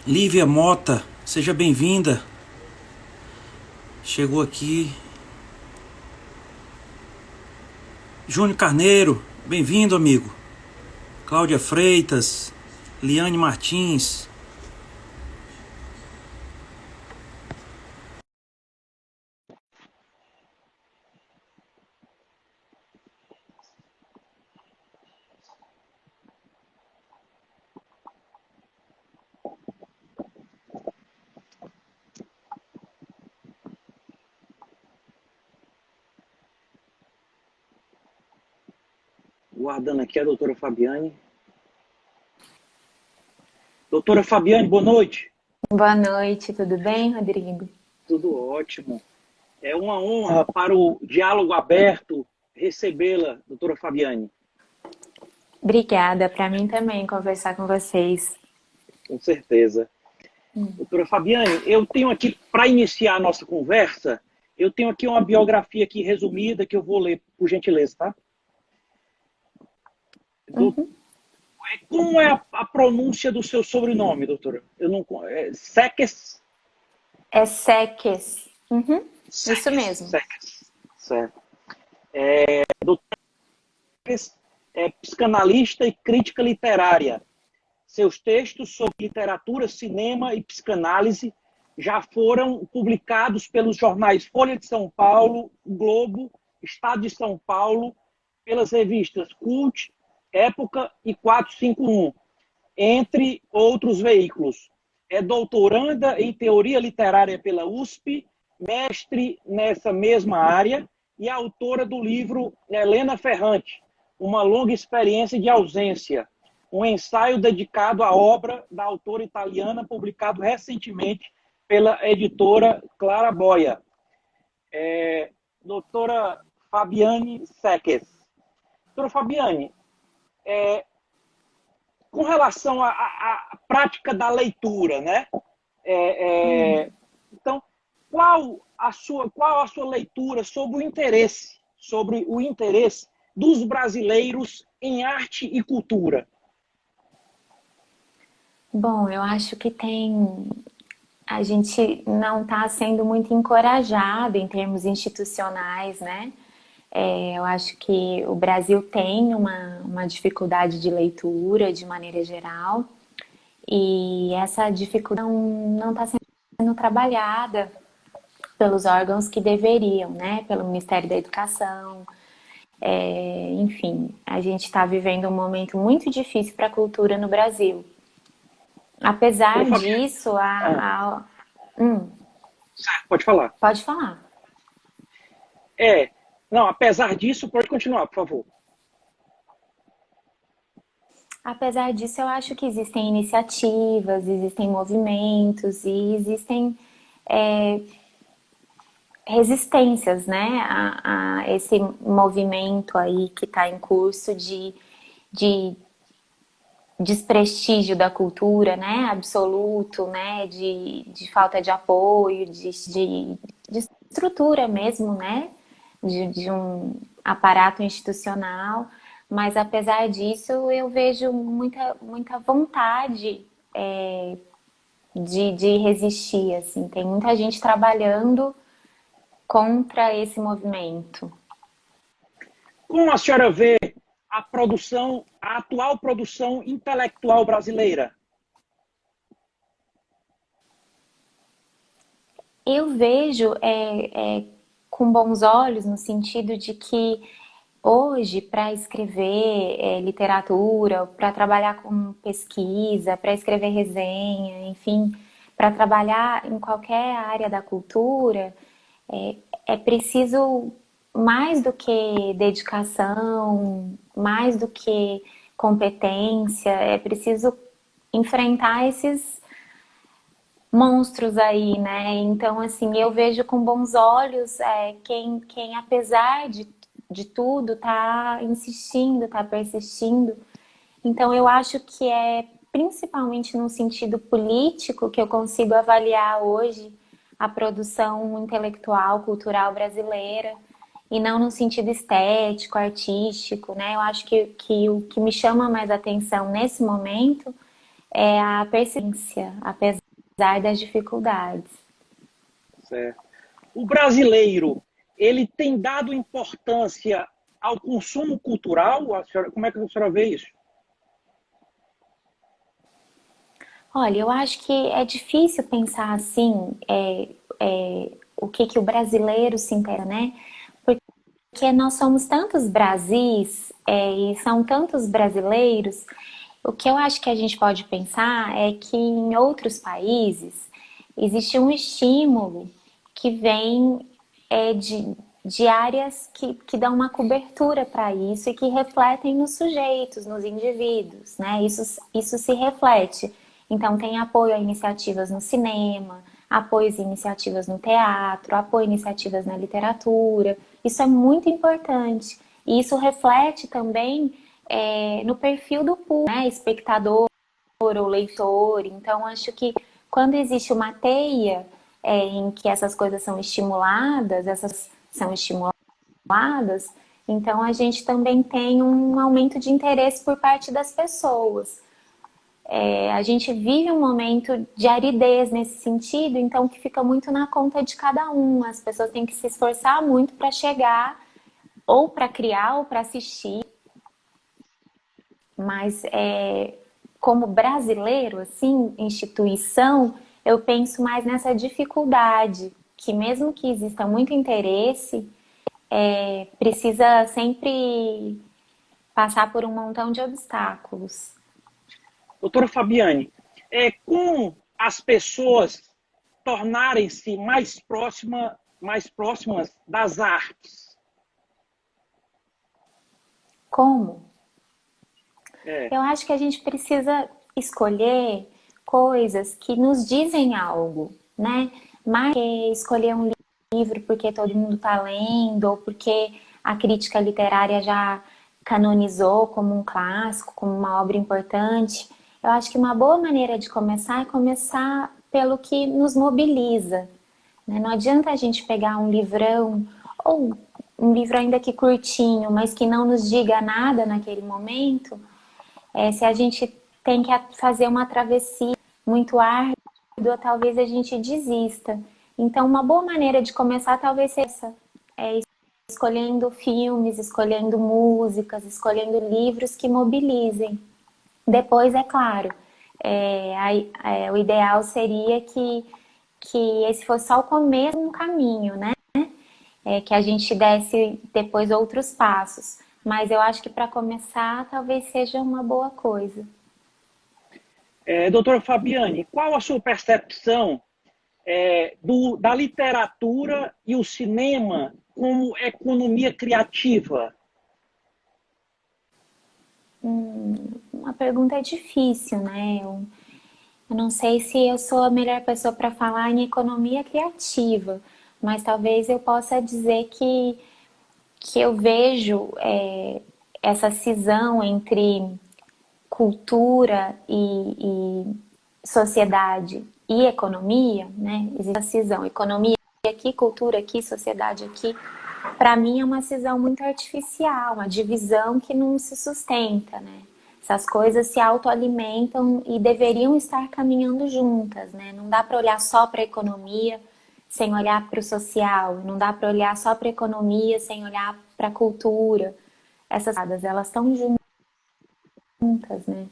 Lívia Mota, seja bem-vinda. Chegou aqui. Júnior Carneiro, bem-vindo, amigo. Cláudia Freitas, Liane Martins. Guardando aqui a doutora Fabiane. Doutora Fabiane, boa noite. Boa noite, tudo bem, Rodrigo? Tudo ótimo. É uma honra para o diálogo aberto recebê-la, doutora Fabiane. Obrigada, para mim também conversar com vocês. Com certeza. Doutora Fabiane, eu tenho aqui, para iniciar a nossa conversa, eu tenho aqui uma biografia aqui resumida que eu vou ler, por gentileza, tá? Uhum. Como é a pronúncia do seu sobrenome, doutora? Eu não Seques? É Seques. Uhum. Isso Seques, mesmo. Seques. Certo. Doutora é psicanalista e crítica literária. Seus textos sobre literatura, cinema e psicanálise já foram publicados pelos jornais Folha de São Paulo, Globo, Estado de São Paulo, pelas revistas Cult, Época e 451, entre outros veículos. É doutoranda em teoria literária pela USP, mestre nessa mesma área e autora do livro Helena Ferrante, Uma Longa Experiência de Ausência, um ensaio dedicado à obra da autora italiana, publicado recentemente pela editora Clara Boia. Doutora Fabiane Seques. Doutora Fabiane, com relação à prática da leitura, né? Então, qual a sua leitura sobre o interesse dos brasileiros em arte e cultura? Bom, eu acho que a gente não está sendo muito encorajado em termos institucionais, né? Eu acho que o Brasil tem uma dificuldade de leitura de maneira geral e essa dificuldade não está sendo trabalhada pelos órgãos que deveriam, né? Pelo Ministério da Educação. Enfim, a gente está vivendo um momento muito difícil para a cultura no Brasil. Doutora Apesar Fabiane, disso, pode falar. pode falar. Não, apesar disso, pode continuar, por favor. Apesar disso, eu acho que existem iniciativas, existem movimentos e existem resistências, né, a esse movimento aí que está em curso de desprestígio da cultura, né, absoluto, né, de falta de apoio, de estrutura mesmo, né, de um aparato institucional, mas apesar disso eu vejo muita vontade de resistir, assim, tem muita gente trabalhando contra esse movimento. Como a senhora vê a atual produção intelectual brasileira? Eu vejo com bons olhos no sentido de que hoje, para escrever literatura, para trabalhar com pesquisa, para escrever resenha, enfim, para trabalhar em qualquer área da cultura, é preciso mais do que dedicação, mais do que competência, é preciso enfrentar esses monstros aí, né? Então, assim, eu vejo com bons olhos quem apesar de tudo, tá insistindo, tá persistindo. Então, eu acho que é principalmente no sentido político que eu consigo avaliar hoje a produção intelectual, cultural brasileira, e não no sentido estético, artístico, né? Eu acho que o que me chama mais atenção nesse momento é a persistência, apesar das dificuldades. Certo. O brasileiro, ele tem dado importância ao consumo cultural? Como é que a senhora vê isso? Olha, eu acho que é difícil pensar assim, o que que o brasileiro se inteira, né? Porque nós somos tantos Brasis, e são tantos brasileiros. O que eu acho que a gente pode pensar é que em outros países existe um estímulo que vem de áreas que dão uma cobertura para isso e que refletem nos sujeitos, nos indivíduos, né? Isso se reflete. Então, tem apoio a iniciativas no cinema, apoio a iniciativas no teatro, apoio a iniciativas na literatura. Isso é muito importante. E isso reflete também no perfil do público, né? Espectador ou leitor. Então, acho que quando existe uma teia em que essas coisas são estimuladas, então a gente também tem um aumento de interesse por parte das pessoas. A gente vive um momento de aridez nesse sentido, então que fica muito na conta de cada um. As pessoas têm que se esforçar muito para chegar, ou para criar, ou para assistir. Mas como brasileiro, assim, instituição, eu penso mais nessa dificuldade, que mesmo que exista muito interesse, precisa sempre passar por um montão de obstáculos. Doutora Fabiane, com as pessoas tornarem-se mais próximas das artes. Como? É, Eu acho que a gente precisa escolher coisas que nos dizem algo, né? Mais que escolher um livro porque todo mundo está lendo ou porque a crítica literária já canonizou como um clássico, como uma obra importante. Eu acho que uma boa maneira de começar é começar pelo que nos mobiliza, né? Não adianta a gente pegar um livrão ou um livro ainda que curtinho, mas que não nos diga nada naquele momento. Se a gente tem que fazer uma travessia muito árdua, talvez a gente desista. Então, uma boa maneira de começar talvez seja essa, escolhendo filmes, escolhendo músicas, escolhendo livros que mobilizem. Depois, é claro, o ideal seria que esse fosse só o começo de um caminho, né? Que a gente desse depois outros passos. Mas eu acho que para começar, talvez seja uma boa coisa. doutora Fabiane, qual a sua percepção da literatura e o cinema como economia criativa? Uma pergunta difícil, né? Eu não sei se eu sou a melhor pessoa para falar em economia criativa, mas talvez eu possa dizer que eu vejo essa cisão entre cultura e sociedade e economia, né? Existe a cisão, economia aqui, cultura aqui, sociedade aqui. Para mim é uma cisão muito artificial, uma divisão que não se sustenta, né? Essas coisas se autoalimentam e deveriam estar caminhando juntas, né? Não dá para olhar só para a economia sem olhar para o social, não dá para olhar só para a economia sem olhar para a cultura. Essas coisas, elas estão juntas, né?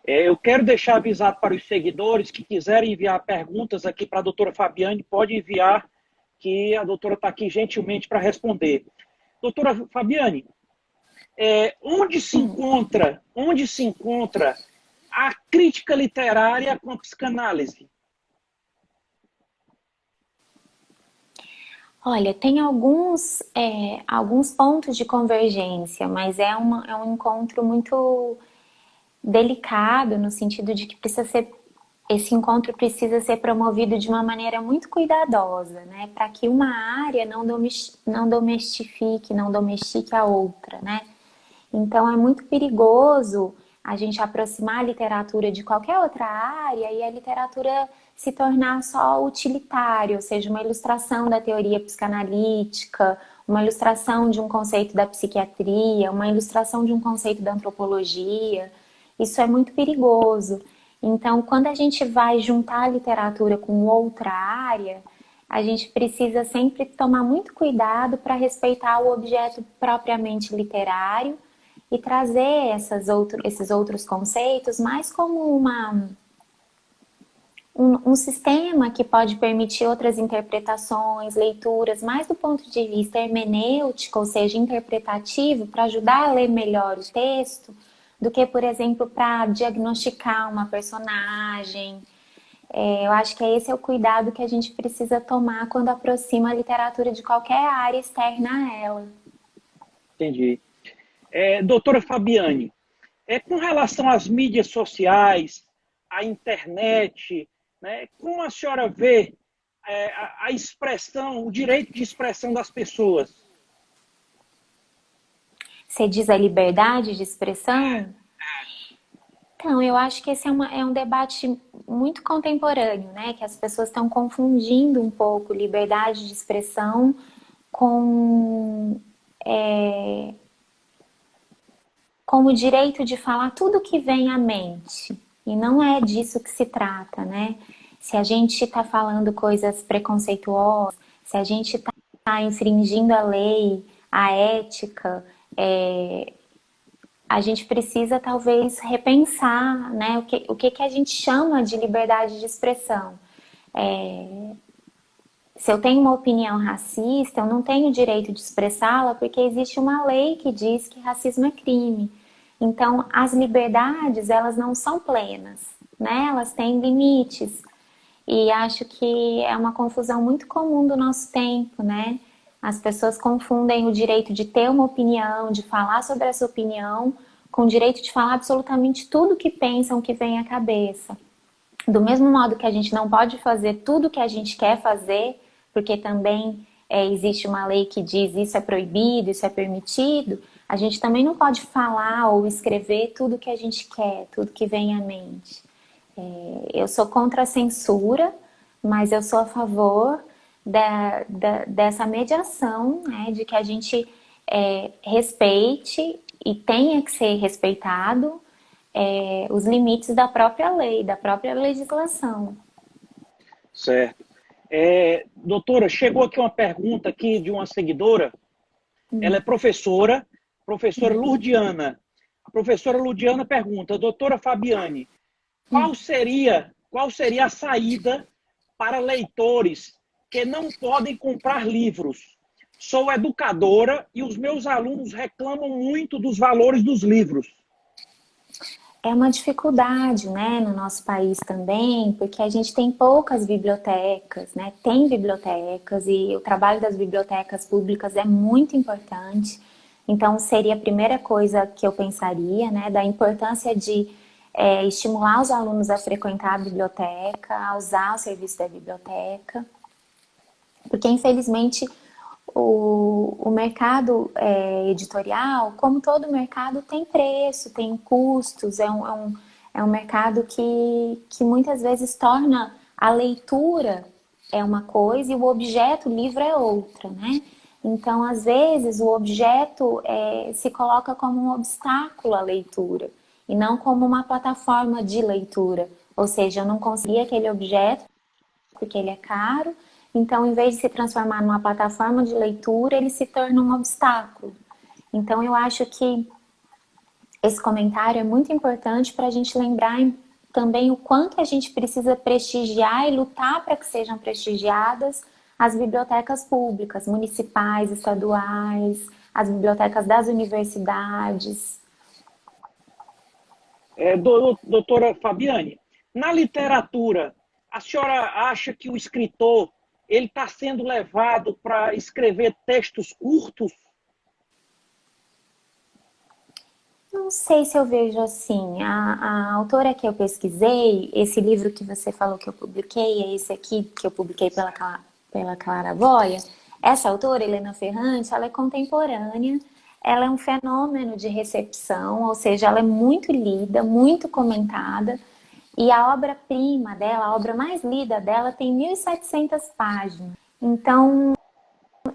Eu quero deixar avisado para os seguidores que quiserem enviar perguntas aqui para a doutora Fabiane, pode enviar, que a doutora está aqui gentilmente para responder. Doutora Fabiane, onde se encontra a crítica literária com a psicanálise? Olha, tem alguns pontos de convergência, mas é um encontro muito delicado, no sentido de que esse encontro precisa ser promovido de uma maneira muito cuidadosa, né? Para que uma área não domestique a outra, né? Então é muito perigoso a gente aproximar a literatura de qualquer outra área e a literatura se tornar só utilitária, ou seja, uma ilustração da teoria psicanalítica, uma ilustração de um conceito da psiquiatria, uma ilustração de um conceito da antropologia. isso é muito perigoso. Então, quando a gente vai juntar a literatura com outra área, a gente precisa sempre tomar muito cuidado para respeitar o objeto propriamente literário e trazer esses outros conceitos mais como um sistema que pode permitir outras interpretações, leituras, mais do ponto de vista hermenêutico, ou seja, interpretativo, para ajudar a ler melhor o texto, do que, por exemplo, para diagnosticar uma personagem. Eu acho que esse é o cuidado que a gente precisa tomar quando aproxima a literatura de qualquer área externa a ela. Entendi. Doutora Fabiane, com relação às mídias sociais, à internet, né, como a senhora vê a expressão, o direito de expressão das pessoas? Você diz a liberdade de expressão? Então, eu acho que esse é um debate muito contemporâneo, né? Que as pessoas estão confundindo um pouco liberdade de expressão com, com o direito de falar tudo que vem à mente. E não é disso que se trata, né? Se a gente está falando coisas preconceituosas, se a gente está infringindo a lei, a ética, a gente precisa talvez repensar, né, o que a gente chama de liberdade de expressão. Se eu tenho uma opinião racista, eu não tenho o direito de expressá-la porque existe uma lei que diz que racismo é crime. Então, as liberdades, elas não são plenas, né? Elas têm limites. E acho que é uma confusão muito comum do nosso tempo, né? As pessoas confundem o direito de ter uma opinião, de falar sobre essa opinião, com o direito de falar absolutamente tudo que pensam, que vem à cabeça. Do mesmo modo que a gente não pode fazer tudo o que a gente quer fazer, porque também existe uma lei que diz isso é proibido, isso é permitido, a gente também não pode falar ou escrever tudo o que a gente quer, tudo que vem à mente. Eu sou contra a censura, mas eu sou a favor dessa mediação, né, de que a gente respeite e tenha que ser respeitado os limites da própria lei, da própria legislação. Certo. Doutora, chegou aqui uma pergunta aqui de uma seguidora. Ela é professora Lourdiana. A professora Lourdiana pergunta: doutora Fabiane, qual seria a saída para leitores que não podem comprar livros? Sou educadora e os meus alunos reclamam muito dos valores dos livros. É uma dificuldade, né, no nosso país também, porque a gente tem poucas bibliotecas, né? Tem bibliotecas e o trabalho das bibliotecas públicas é muito importante. Então, seria a primeira coisa que eu pensaria, né, da importância de estimular os alunos a frequentar a biblioteca, a usar o serviço da biblioteca, porque infelizmente o mercado editorial, como todo mercado, tem preço, tem custos, é um mercado que muitas vezes torna a leitura uma coisa e o objeto, o livro, é outra, né? Então, às vezes, o objeto se coloca como um obstáculo à leitura e não como uma plataforma de leitura. Ou seja, eu não consegui aquele objeto porque ele é caro, então, em vez de se transformar numa plataforma de leitura, ele se torna um obstáculo. Então, eu acho que esse comentário é muito importante para a gente lembrar também o quanto a gente precisa prestigiar e lutar para que sejam prestigiadas as bibliotecas públicas, municipais, estaduais, as bibliotecas das universidades. Doutora Fabiane, na literatura, a senhora acha que o escritor ele está sendo levado para escrever textos curtos? Não sei se eu vejo assim. A autora que eu pesquisei, esse livro que você falou que eu publiquei, é esse aqui que eu publiquei pela Claraboia. Essa autora, Helena Ferrante, ela é contemporânea, ela é um fenômeno de recepção, ou seja, ela é muito lida, muito comentada. E a obra-prima dela, a obra mais lida dela, tem 1.700 páginas. Então,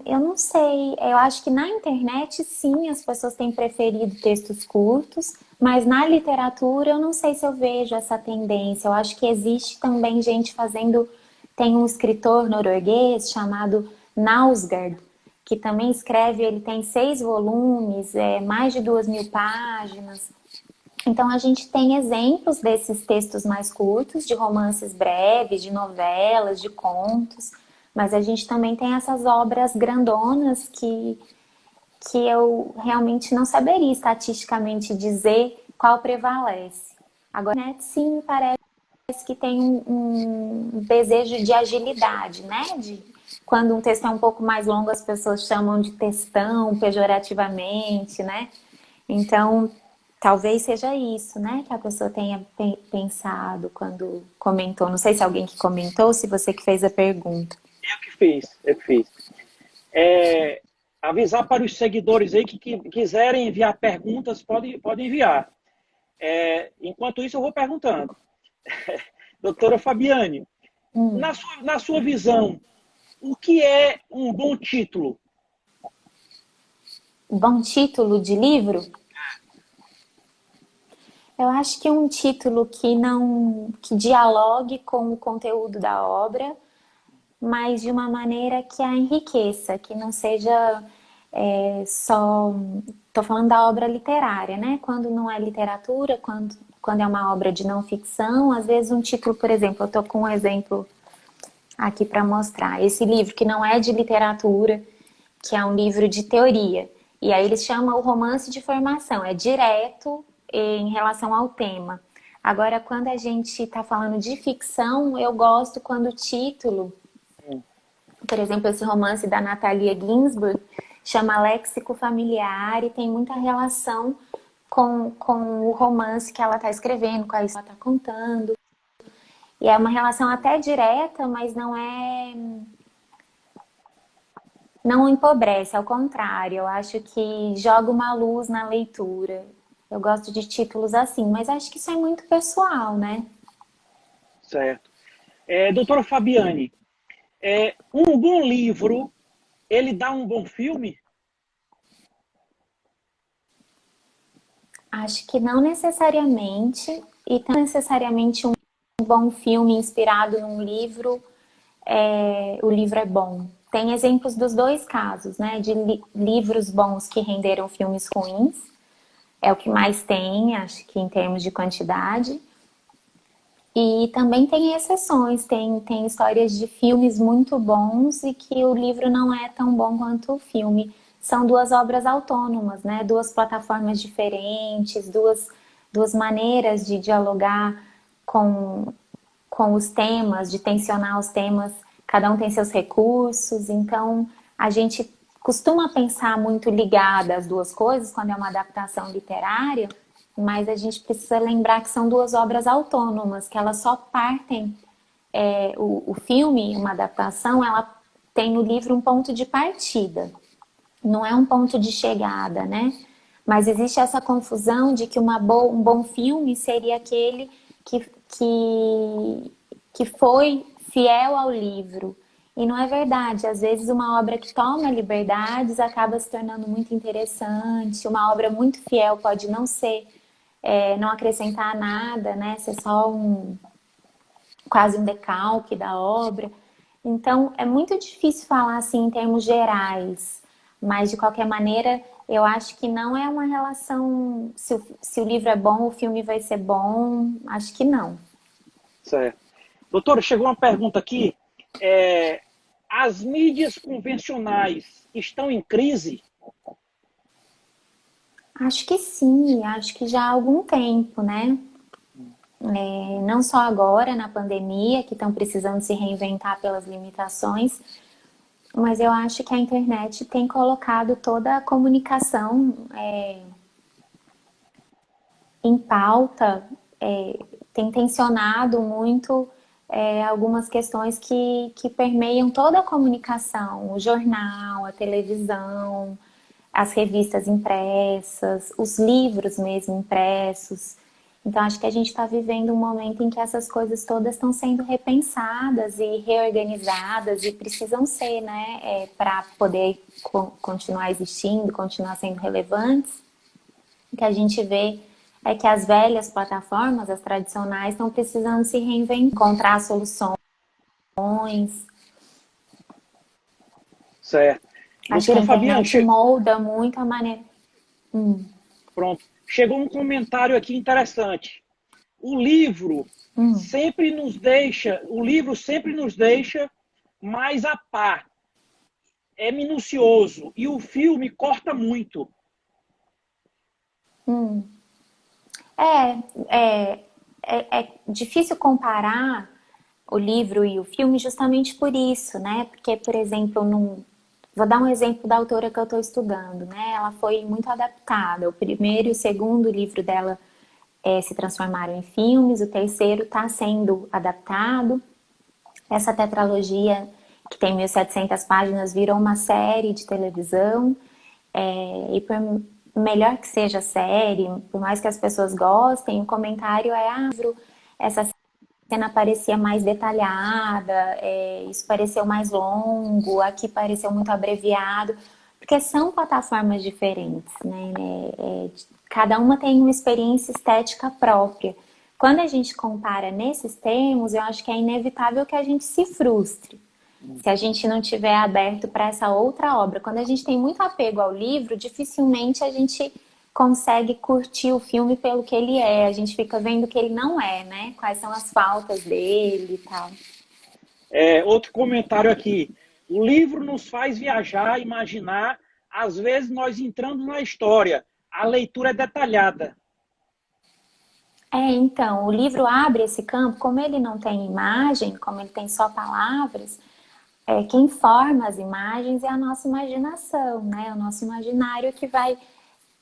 eu não sei. Eu acho que na internet, sim, as pessoas têm preferido textos curtos, mas na literatura eu não sei se eu vejo essa tendência. Eu acho que existe também gente fazendo. Tem um escritor norueguês chamado Nausgard, que também escreve, ele tem 6 volumes, mais de 2.000 páginas. Então a gente tem exemplos desses textos mais curtos, de romances breves, de novelas, de contos, mas a gente também tem essas obras grandonas que eu realmente não saberia estatisticamente dizer qual prevalece. Agora, né, sim, me parece que tem um desejo de agilidade, né? Quando um texto é um pouco mais longo, as pessoas chamam de textão, pejorativamente, né? Então, talvez seja isso, né? Que a pessoa tenha pensado quando comentou. Não sei se alguém que comentou, se você que fez a pergunta. Eu que fiz, eu que fiz. Avisar para os seguidores aí que quiserem enviar perguntas, pode enviar. Enquanto isso, eu vou perguntando. Doutora Fabiane, na sua visão, o que é um bom título? Bom título de livro? Eu acho que um título que dialogue com o conteúdo da obra, mas de uma maneira que a enriqueça, que não seja só. Estou falando da obra literária, né? Quando não é literatura, quando é uma obra de não ficção, às vezes um título, por exemplo, eu estou com um exemplo aqui para mostrar. Esse livro que não é de literatura, que é um livro de teoria. E aí eles chamam o romance de formação, é direto em relação ao tema. Agora, quando a gente está falando de ficção, eu gosto quando o título, por exemplo, esse romance da Natalia Ginzburg, chama Léxico Familiar e tem muita relação com o romance que ela está escrevendo, com a história que ela está contando. E é uma relação até direta, mas não empobrece, ao contrário, eu acho que joga uma luz na leitura. Eu gosto de títulos assim, mas acho que isso é muito pessoal, né? Certo. Doutora Fabiane, um bom livro, ele dá um bom filme? Acho que não necessariamente, e não necessariamente um bom filme inspirado num livro, o livro é bom. Tem exemplos dos dois casos, né? De livros bons que renderam filmes ruins. É o que mais tem, acho que em termos de quantidade. E também tem exceções, tem histórias de filmes muito bons e que o livro não é tão bom quanto o filme. São duas obras autônomas, né? Duas plataformas diferentes, duas maneiras de dialogar com os temas, de tensionar os temas. Cada um tem seus recursos, então a gente costuma pensar muito ligada as duas coisas quando é uma adaptação literária, mas a gente precisa lembrar que são duas obras autônomas, que elas só partem. O filme, uma adaptação, ela tem no livro um ponto de partida, não é um ponto de chegada, né? Mas existe essa confusão de que um bom filme seria aquele que foi fiel ao livro. E não é verdade. Às vezes uma obra que toma liberdades acaba se tornando muito interessante. Uma obra muito fiel pode não ser, não acrescentar nada, né? Ser só quase um decalque da obra. Então é muito difícil falar assim em termos gerais. Mas de qualquer maneira, eu acho que não é uma relação. Se o livro é bom, o filme vai ser bom. Acho que não. Certo. Doutora, chegou uma pergunta aqui. As mídias convencionais estão em crise? Acho que sim, acho que já há algum tempo, né? Não só agora, na pandemia, que estão precisando se reinventar pelas limitações, mas eu acho que a internet tem colocado toda a comunicação em pauta, tem tensionado muito algumas questões que permeiam toda a comunicação, o jornal, a televisão, as revistas impressas, os livros mesmo impressos. Então, acho que a gente está vivendo um momento em que essas coisas todas estão sendo repensadas e reorganizadas e precisam ser, né, para poder continuar existindo, continuar sendo relevantes. O que a gente vê é que as velhas plataformas, as tradicionais, estão precisando se reinventar, encontrar soluções. Certo. Acho que a Doutora Fabiana, internet molda muito a maneira. pronto. Chegou um comentário aqui interessante. O livro sempre nos deixa mais a par. É minucioso e o filme corta muito. Hum. É, é difícil comparar o livro e o filme justamente por isso, né? Porque, por exemplo, vou dar um exemplo da autora que eu estou estudando, né? Ela foi muito adaptada. O primeiro e o segundo livro dela se transformaram em filmes, o terceiro está sendo adaptado. Essa tetralogia, que tem 1.700 páginas, virou uma série de televisão. E por melhor que seja a série, por mais que as pessoas gostem, o comentário é: essa cena parecia mais detalhada, isso pareceu mais longo, aqui pareceu muito abreviado, porque são plataformas diferentes, né? Cada uma tem uma experiência estética própria. Quando a gente compara nesses termos, eu acho que é inevitável que a gente se frustre se a gente não tiver aberto para essa outra obra. Quando a gente tem muito apego ao livro, dificilmente a gente consegue curtir o filme pelo que ele é. A gente fica vendo que ele não é, né? Quais são as faltas dele e tal. Outro comentário aqui. O livro nos faz viajar, imaginar, às vezes nós entrando na história. A leitura é detalhada. Então, o livro abre esse campo, como ele não tem imagem, como ele tem só palavras, quem forma as imagens é a nossa imaginação, né? O nosso imaginário que vai,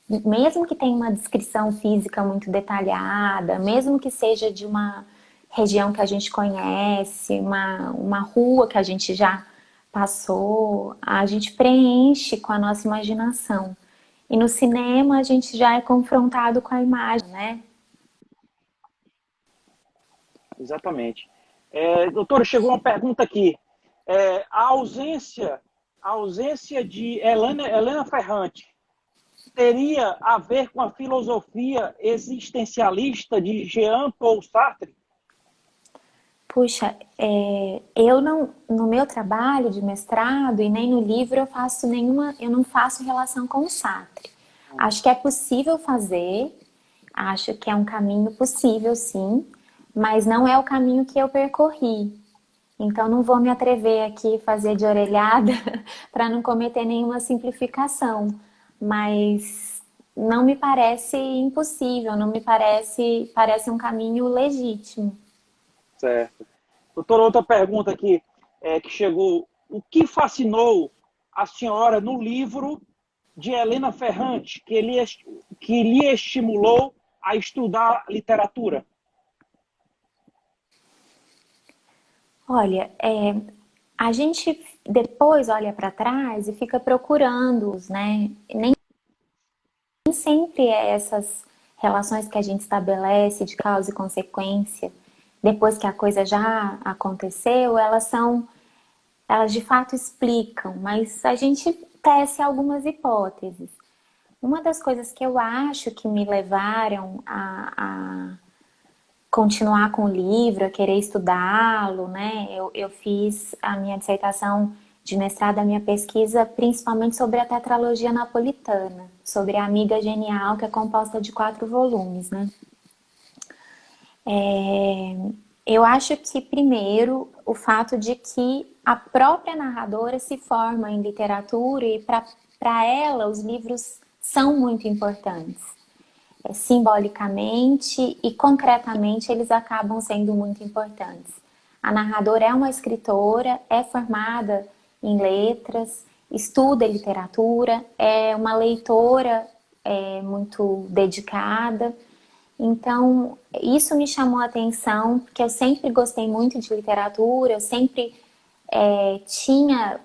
mesmo que tenha uma descrição física muito detalhada, mesmo que seja de uma região que a gente conhece, uma rua que a gente já passou, a gente preenche com a nossa imaginação. E no cinema a gente já é confrontado com a imagem, né? Exatamente. Doutora, chegou uma pergunta aqui. A ausência de Helena Ferrante teria a ver com a filosofia existencialista de Jean-Paul Sartre? Puxa, eu não, no meu trabalho de mestrado e nem no livro eu não faço relação com o Sartre. Acho que é possível fazer, acho que é um caminho possível, sim, mas não é o caminho que eu percorri. Então não vou me atrever aqui a fazer de orelhada para não cometer nenhuma simplificação, mas não me parece impossível, não me parece um caminho legítimo. Certo. Doutora, outra pergunta aqui que chegou. O que fascinou a senhora no livro de Helena Ferrante, que lhe estimulou a estudar literatura? Olha, a gente depois olha para trás e fica procurando-os, né? Nem sempre essas relações que a gente estabelece de causa e consequência, depois que a coisa já aconteceu, elas de fato explicam, mas a gente tece algumas hipóteses. Uma das coisas que eu acho que me levaram a continuar com o livro, a querer estudá-lo, né? Eu fiz a minha dissertação de mestrado, a minha pesquisa, principalmente sobre a tetralogia napolitana, sobre a Amiga Genial, que é composta de 4 volumes, né? Eu acho que, primeiro, o fato de que a própria narradora se forma em literatura e para ela os livros são muito importantes. Simbolicamente e concretamente eles acabam sendo muito importantes. A narradora é uma escritora, é formada em letras, estuda literatura, é uma leitora muito dedicada. Então, isso me chamou a atenção, porque eu sempre gostei muito de literatura, eu sempre tinha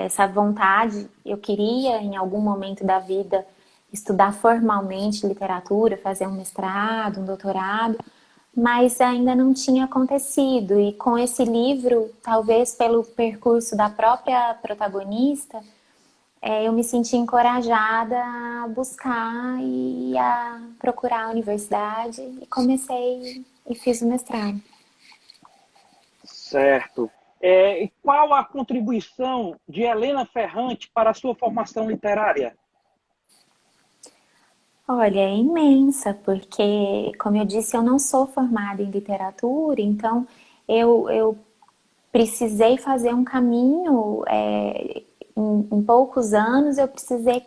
essa vontade, eu queria em algum momento da vida estudar formalmente literatura, fazer um mestrado, um doutorado, mas ainda não tinha acontecido. E com esse livro, talvez pelo percurso da própria protagonista, eu me senti encorajada a buscar e a procurar a universidade e comecei e fiz o mestrado. Certo. E qual a contribuição de Helena Ferrante para a sua formação literária? Olha, é imensa, porque, como eu disse, eu não sou formada em literatura, então eu precisei fazer um caminho, em poucos anos eu precisei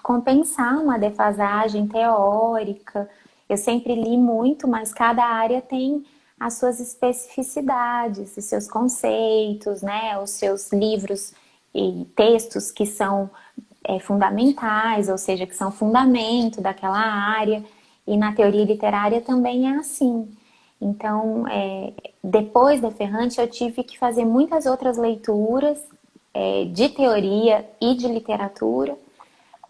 compensar uma defasagem teórica. Eu sempre li muito, mas cada área tem as suas especificidades, os seus conceitos, né? Os seus livros e textos que são fundamentais, ou seja, que são fundamento daquela área. E na teoria literária também é assim. Então, depois da Ferrante, eu tive que fazer muitas outras leituras de teoria e de literatura,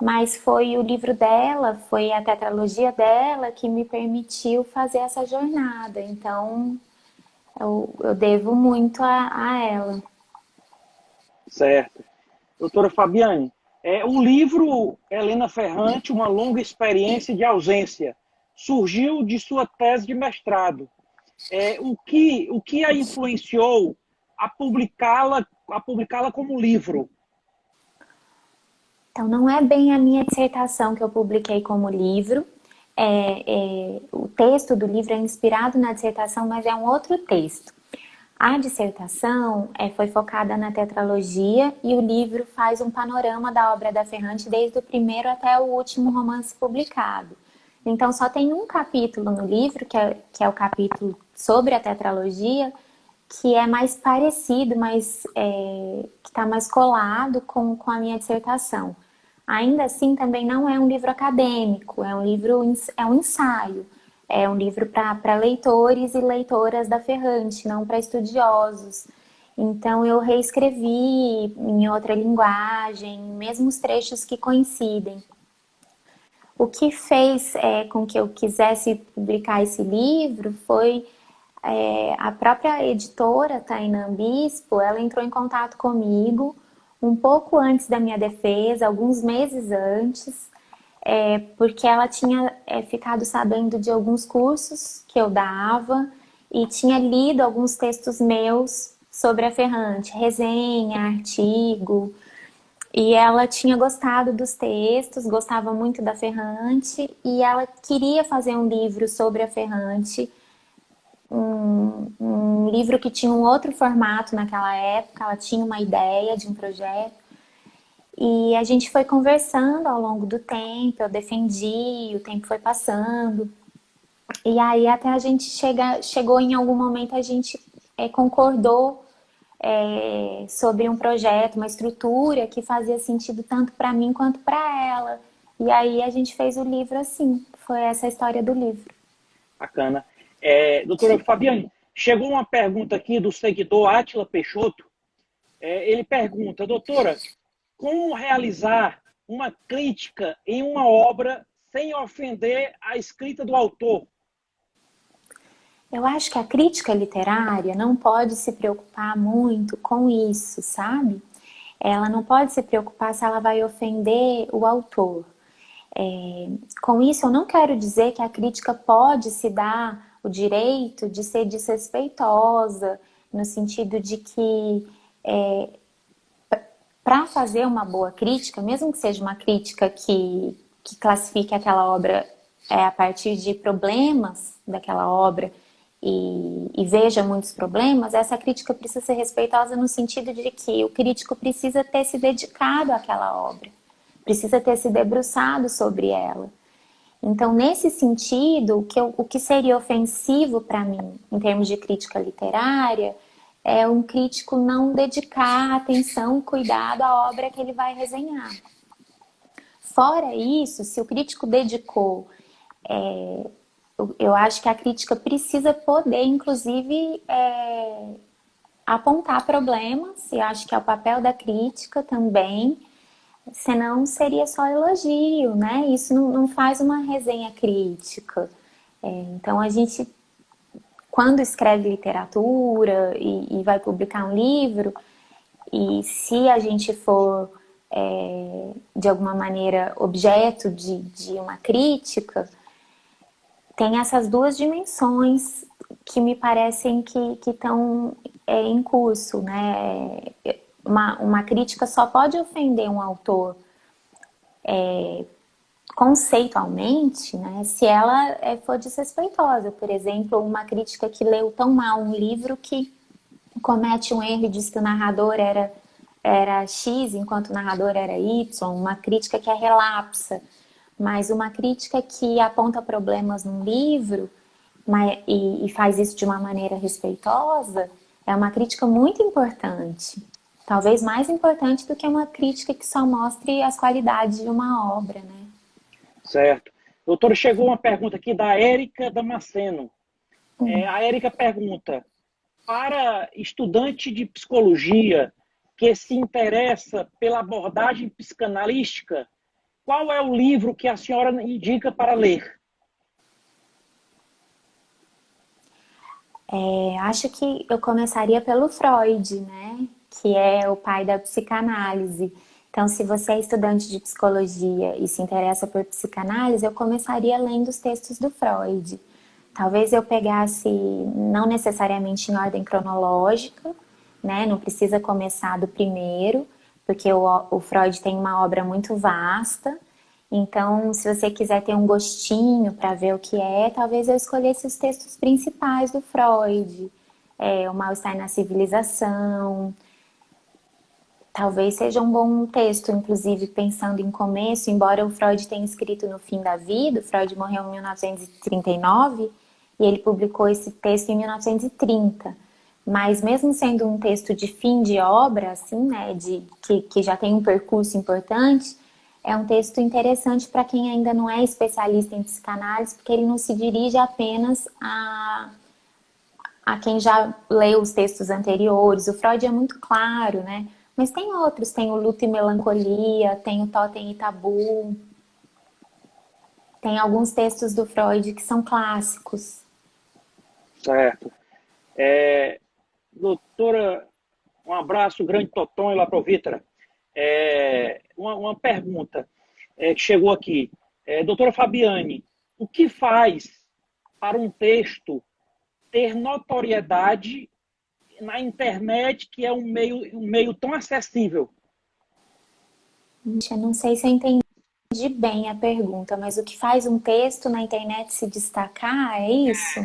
mas foi o livro dela, foi a tetralogia dela que me permitiu fazer essa jornada. Então, eu devo muito a ela. Certo. Doutora Fabiane, o livro Helena Ferrante, Uma Longa Experiência de Ausência, surgiu de sua tese de mestrado. O que a influenciou a publicá-la como livro? Então, não é bem a minha dissertação que eu publiquei como livro. O texto do livro é inspirado na dissertação, mas é um outro texto. A dissertação foi focada na tetralogia e o livro faz um panorama da obra da Ferrante desde o primeiro até o último romance publicado. Então, só tem um capítulo no livro, que é o capítulo sobre a tetralogia, que é mais parecido, que está mais colado com a minha dissertação. Ainda assim, também não é um livro acadêmico, é um ensaio. É um livro para leitores e leitoras da Ferrante, não para estudiosos. Então, eu reescrevi em outra linguagem, mesmo os trechos que coincidem. O que fez com que eu quisesse publicar esse livro foi a própria editora, Tainã Bispo, ela entrou em contato comigo um pouco antes da minha defesa, alguns meses antes, porque ela tinha ficado sabendo de alguns cursos que eu dava e tinha lido alguns textos meus sobre a Ferrante, resenha, artigo, e ela tinha gostado dos textos, gostava muito da Ferrante e ela queria fazer um livro sobre a Ferrante, um livro que tinha um outro formato naquela época, ela tinha uma ideia de um projeto. E a gente foi conversando ao longo do tempo, eu defendi, o tempo foi passando. E aí até a gente chegou em algum momento, a gente concordou sobre um projeto, uma estrutura que fazia sentido tanto para mim quanto para ela. E aí a gente fez o livro assim, foi essa a história do livro. Bacana. Doutora Fabiane, chegou uma pergunta aqui do seguidor Átila Peixoto. Ele pergunta, doutora, como realizar uma crítica em uma obra sem ofender a escrita do autor? Eu acho que a crítica literária não pode se preocupar muito com isso, sabe? Ela não pode se preocupar se ela vai ofender o autor. Com isso, eu não quero dizer que a crítica pode se dar o direito de ser desrespeitosa, no sentido de que para fazer uma boa crítica, mesmo que seja uma crítica que classifique aquela obra a partir de problemas daquela obra e veja muitos problemas, essa crítica precisa ser respeitosa no sentido de que o crítico precisa ter se dedicado àquela obra, precisa ter se debruçado sobre ela. Então, nesse sentido, o que seria ofensivo para mim, em termos de crítica literária, é um crítico não dedicar atenção e cuidado à obra que ele vai resenhar. Fora isso, se o crítico dedicou, eu acho que a crítica precisa poder, inclusive, apontar problemas, e acho que é o papel da crítica também, senão seria só elogio, né? Isso não faz uma resenha crítica. Então a gente, quando escreve literatura e vai publicar um livro, e se a gente for, de alguma maneira, objeto de uma crítica, tem essas duas dimensões que me parecem que estão em curso, né? Uma crítica só pode ofender um autor conceitualmente, né, se ela for desrespeitosa. Por exemplo, uma crítica que leu tão mal um livro que comete um erro e diz que o narrador era X enquanto o narrador era Y, uma crítica que é relapsa, mas uma crítica que aponta problemas num livro e faz isso de uma maneira respeitosa é uma crítica muito importante. Talvez mais importante do que uma crítica que só mostre as qualidades de uma obra, né? Certo. Doutora, chegou uma pergunta aqui da Érica Damasceno. A Érica pergunta, para estudante de psicologia que se interessa pela abordagem psicanalística, qual é o livro que a senhora indica para ler? Acho que eu começaria pelo Freud, né? Que é o pai da psicanálise. Então, se você é estudante de psicologia e se interessa por psicanálise, eu começaria lendo os textos do Freud. Talvez eu pegasse, não necessariamente em ordem cronológica, né? Não precisa começar do primeiro, porque o Freud tem uma obra muito vasta. Então, se você quiser ter um gostinho para ver o que é, talvez eu escolhesse os textos principais do Freud. O Mal-Estar na Civilização. Talvez seja um bom texto, inclusive pensando em começo, embora o Freud tenha escrito no fim da vida, o Freud morreu em 1939 e ele publicou esse texto em 1930. Mas mesmo sendo um texto de fim de obra, assim, né, que já tem um percurso importante, é um texto interessante para quem ainda não é especialista em psicanálise, porque ele não se dirige apenas a quem já leu os textos anteriores. O Freud é muito claro, né? Mas tem outros, tem o Luto e Melancolia, tem o Totem e Tabu. Tem alguns textos do Freud que são clássicos. Certo. Doutora, um abraço grande, Toton e lá para o Vítora. Uma pergunta que chegou aqui. Doutora Fabiane, o que faz para um texto ter notoriedade na internet, que é um meio tão acessível? Eu não sei se eu entendi bem a pergunta, mas o que faz um texto na internet se destacar, é isso?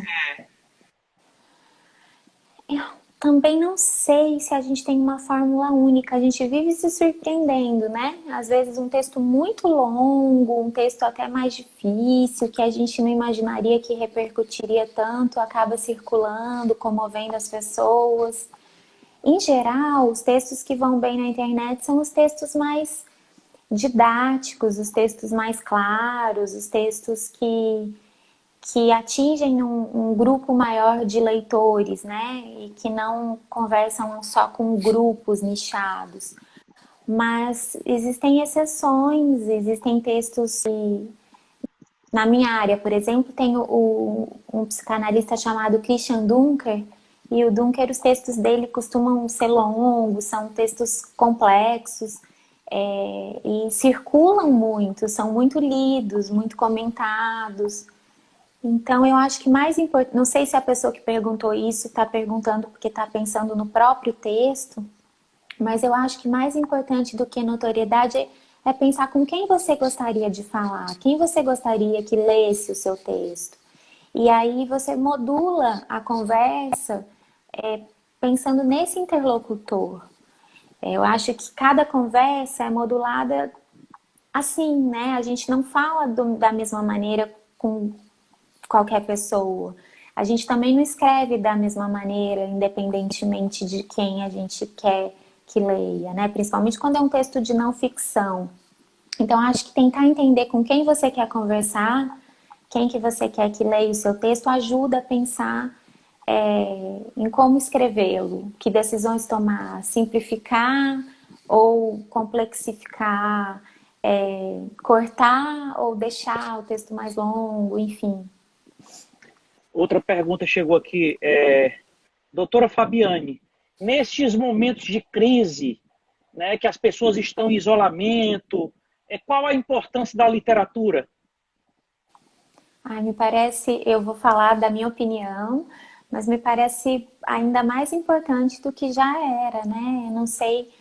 Eu também não sei se a gente tem uma fórmula única, a gente vive se surpreendendo, né? Às vezes um texto muito longo, um texto até mais difícil, que a gente não imaginaria que repercutiria tanto, acaba circulando, comovendo as pessoas. Em geral, os textos que vão bem na internet são os textos mais didáticos, os textos mais claros, os textos que atingem um grupo maior de leitores, né? E que não conversam só com grupos nichados. Mas existem exceções, existem textos que, na minha área, por exemplo, tem um psicanalista chamado Christian Dunker, e o Dunker, os textos dele costumam ser longos, são textos complexos, e circulam muito, são muito lidos, muito comentados. Então, eu acho que mais importante, não sei se a pessoa que perguntou isso está perguntando porque está pensando no próprio texto, mas eu acho que mais importante do que notoriedade é pensar com quem você gostaria de falar, quem você gostaria que lesse o seu texto. E aí você modula a conversa pensando nesse interlocutor. Eu acho que cada conversa é modulada assim, né? A gente não fala da mesma maneira com qualquer pessoa. A gente também não escreve da mesma maneira, independentemente de quem a gente quer que leia, né? Principalmente quando é um texto de não ficção. Então, acho que tentar entender com quem você quer conversar, quem que você quer que leia o seu texto, ajuda a pensar em como escrevê-lo, que decisões tomar, simplificar ou complexificar, cortar ou deixar o texto mais longo, enfim. Outra pergunta chegou aqui. Doutora Fabiane, nestes momentos de crise, né, que as pessoas estão em isolamento, qual a importância da literatura? Ai, me parece, eu vou falar da minha opinião, mas me parece ainda mais importante do que já era, né? Eu não sei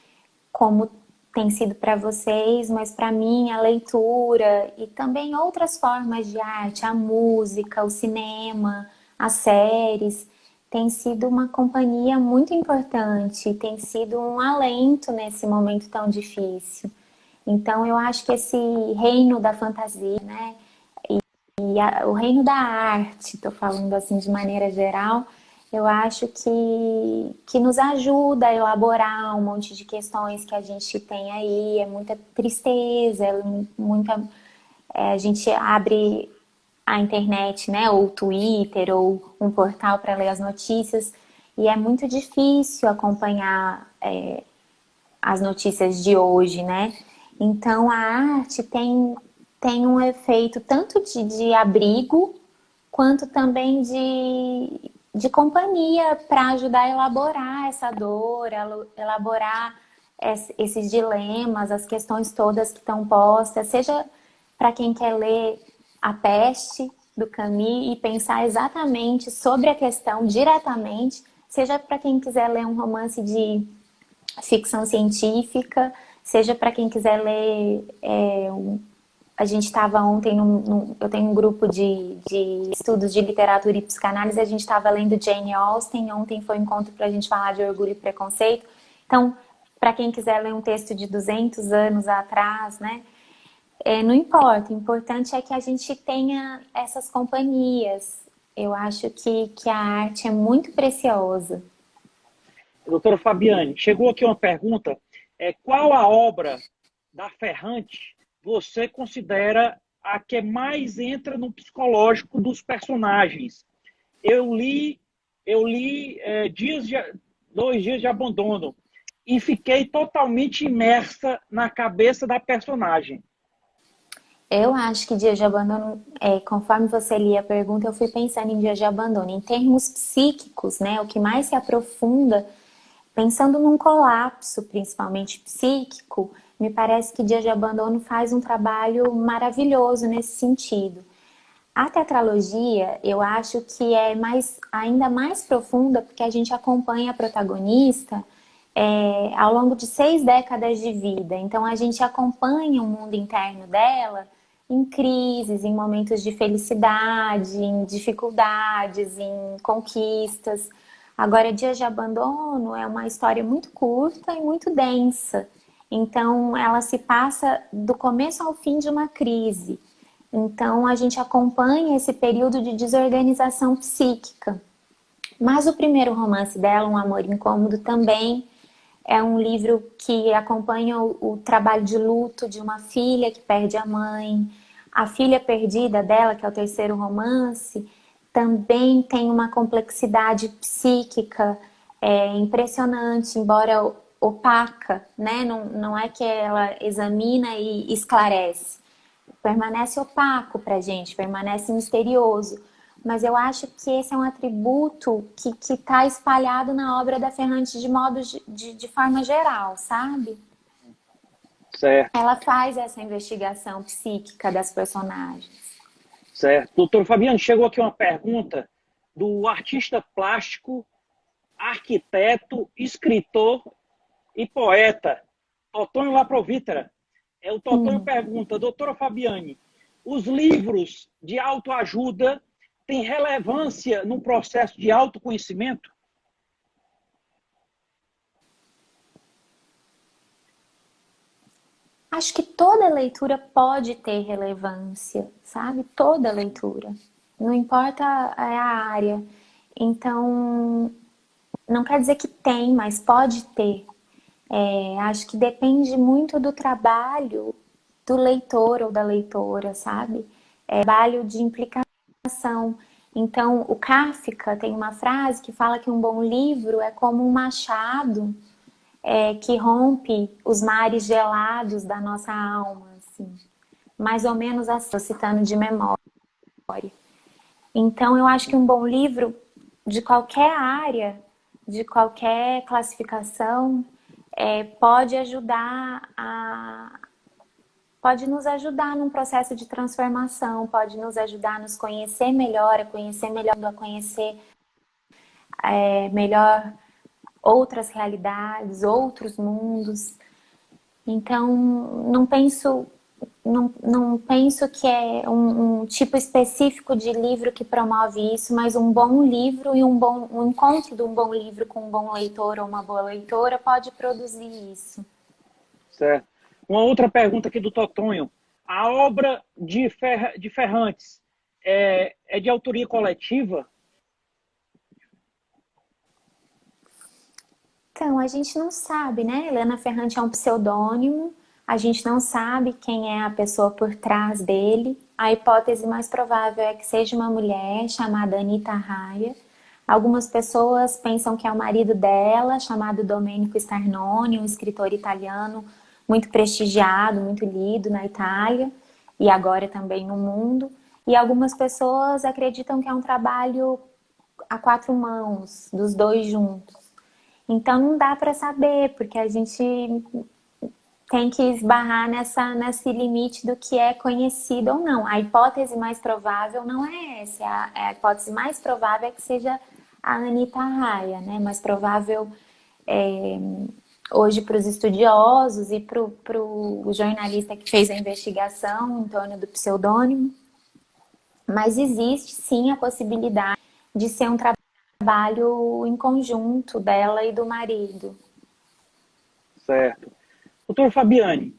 como tem sido para vocês, mas para mim a leitura e também outras formas de arte, a música, o cinema, as séries, tem sido uma companhia muito importante, tem sido um alento nesse momento tão difícil. Então eu acho que esse reino da fantasia, né? O reino da arte, estou falando assim de maneira geral, eu acho que nos ajuda a elaborar um monte de questões que a gente tem aí, é muita tristeza, muita, a gente abre a internet, né, ou o Twitter, ou um portal para ler as notícias, e é muito difícil acompanhar as notícias de hoje, né? Então a arte tem um efeito tanto de abrigo, quanto também de companhia para ajudar a elaborar essa dor, elaborar esses dilemas, as questões todas que estão postas, seja para quem quer ler A Peste do Camus e pensar exatamente sobre a questão diretamente, seja para quem quiser ler um romance de ficção científica, seja para quem quiser ler. A gente estava ontem, eu tenho um grupo de estudos de literatura e psicanálise, a gente estava lendo Jane Austen, ontem foi um encontro para a gente falar de Orgulho e Preconceito. Então, para quem quiser ler um texto de 200 anos atrás, né? Não importa, o importante é que a gente tenha essas companhias. Eu acho que a arte é muito preciosa. Doutora Fabiane, chegou aqui uma pergunta. Qual a obra da Ferrante você considera a que mais entra no psicológico dos personagens? Eu li 2 dias de abandono e fiquei totalmente imersa na cabeça da personagem. Eu acho que Dias de Abandono, conforme você lia a pergunta, eu fui pensando em Dias de Abandono. Em termos psíquicos, né, o que mais se aprofunda, pensando num colapso, principalmente psíquico, me parece que Dias de Abandono faz um trabalho maravilhoso nesse sentido. A tetralogia, eu acho que é ainda mais profunda, porque a gente acompanha a protagonista ao longo de 6 décadas de vida. Então, a gente acompanha o mundo interno dela em crises, em momentos de felicidade, em dificuldades, em conquistas. Agora, Dias de Abandono é uma história muito curta e muito densa. Então, ela se passa do começo ao fim de uma crise. Então, a gente acompanha esse período de desorganização psíquica. Mas o primeiro romance dela, Um Amor Incômodo, também é um livro que acompanha o trabalho de luto de uma filha que perde a mãe. A filha perdida dela, que é o terceiro romance, também tem uma complexidade psíquica impressionante, embora opaca, né? Não é que ela examina e esclarece. Permanece opaco pra gente, permanece misterioso. Mas eu acho que esse é um atributo que está espalhado na obra da Ferrante de modo de forma geral, sabe? Certo, Ela faz essa investigação psíquica das personagens. certo. Doutor Fabiano, chegou aqui uma pergunta do artista plástico, arquiteto, escritor e poeta, Totônio Laprovítera. O Totônio pergunta, doutora Fabiane, os livros de autoajuda têm relevância no processo de autoconhecimento? Acho que toda leitura pode ter relevância, sabe? Toda leitura. Não importa a área. Então, não quer dizer que tem, mas pode ter. Acho que depende muito do trabalho do leitor ou da leitora, sabe? Trabalho de implicação. Então, o Kafka tem uma frase que fala que um bom livro é como um machado que rompe os mares gelados da nossa alma, assim. Mais ou menos assim, citando de memória. Então, eu acho que um bom livro de qualquer área, de qualquer classificação, pode ajudar pode nos ajudar num processo de transformação, pode nos ajudar a nos conhecer melhor, a conhecer melhor outras realidades, outros mundos. Então, não penso que é um tipo específico de livro que promove isso, mas um bom livro e um encontro de um bom livro com um bom leitor ou uma boa leitora pode produzir isso. Certo. Uma outra pergunta aqui do Totonho. A obra de Ferrantes é de autoria coletiva? Então, a gente não sabe, né? Helena Ferrante é um pseudônimo, a gente não sabe quem é a pessoa por trás dele. A hipótese mais provável é que seja uma mulher chamada Anita Raia. Algumas pessoas pensam que é o marido dela, chamado Domenico Starnone, um escritor italiano muito prestigiado, muito lido na Itália e agora também no mundo. E algumas pessoas acreditam que é um trabalho a quatro mãos, dos dois juntos. Então não dá para saber, porque a gente tem que esbarrar nesse limite do que é conhecido ou não. A hipótese mais provável não é essa. A hipótese mais provável é que seja a Anita Raia, né? Mais provável hoje para os estudiosos e para o jornalista que fez a investigação em torno do pseudônimo. Mas existe sim a possibilidade de ser um trabalho em conjunto dela e do marido. Certo. Doutora Fabiane,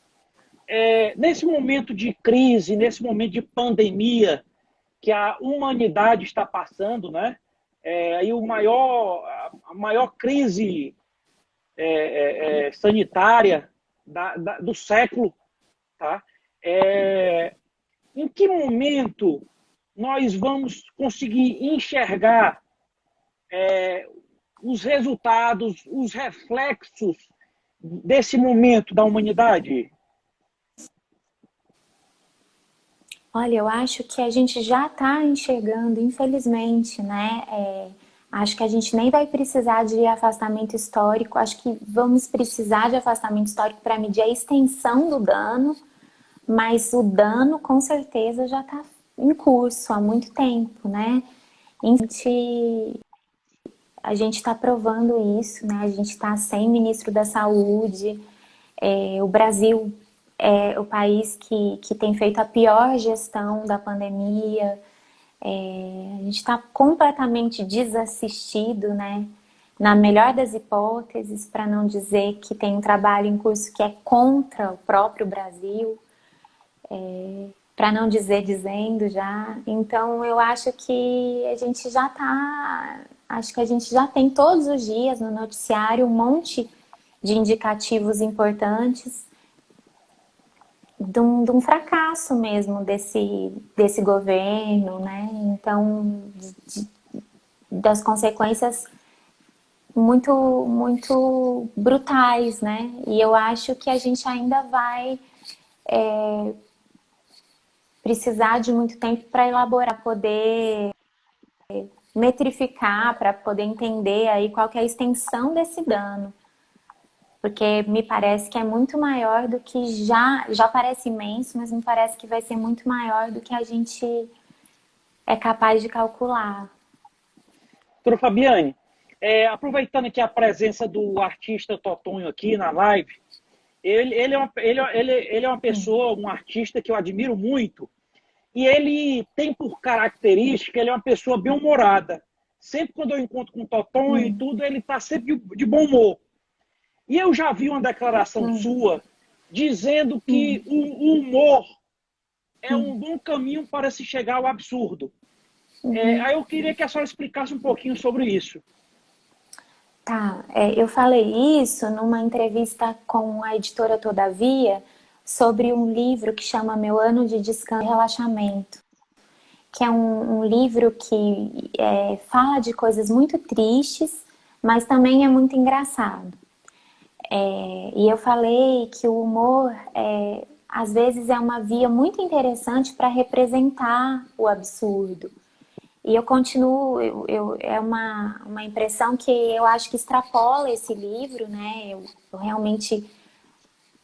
nesse momento de crise, nesse momento de pandemia que a humanidade está passando, né? Aí a maior crise sanitária do século, tá? Em que momento nós vamos conseguir enxergar os resultados, os reflexos desse momento da humanidade? Olha, eu acho que a gente já está enxergando, infelizmente, né? Acho que a gente nem vai precisar de afastamento histórico, acho que vamos precisar de afastamento histórico para medir a extensão do dano, mas o dano com certeza já está em curso há muito tempo, né? A gente está provando isso, né? A gente está sem ministro da Saúde, o Brasil é o país que tem feito a pior gestão da pandemia. A gente está completamente desassistido, né? Na melhor das hipóteses, para não dizer que tem um trabalho em curso que é contra o próprio Brasil, para não dizer dizendo já. Então, eu acho que a gente já está... Acho que a gente já tem todos os dias no noticiário um monte de indicativos importantes de um fracasso mesmo desse governo, né? Então, das consequências muito, muito brutais, né? E eu acho que a gente ainda vai precisar de muito tempo para elaborar, poder metrificar, para poder entender aí qual que é a extensão desse dano. Porque me parece que é muito maior do que já parece imenso, mas me parece que vai ser muito maior do que a gente é capaz de calcular. Doutora Fabiane, aproveitando aqui a presença do artista Totonho aqui na live, ele é uma pessoa, um artista que eu admiro muito, e ele tem por característica, ele é uma pessoa bem-humorada. Sempre quando eu encontro com o Totonho e tudo, ele está sempre de bom humor. E eu já vi uma declaração sua dizendo que o humor é um bom caminho para se chegar ao absurdo. Aí eu queria que a senhora explicasse um pouquinho sobre isso. Tá, eu falei isso numa entrevista com a editora Todavia sobre um livro que chama Meu Ano de Descanso e Relaxamento, que é um livro que fala de coisas muito tristes, mas também é muito engraçado. E eu falei que o humor, às vezes, é uma via muito interessante para representar o absurdo. E eu continuo, é uma impressão que eu acho que extrapola esse livro, né? Eu realmente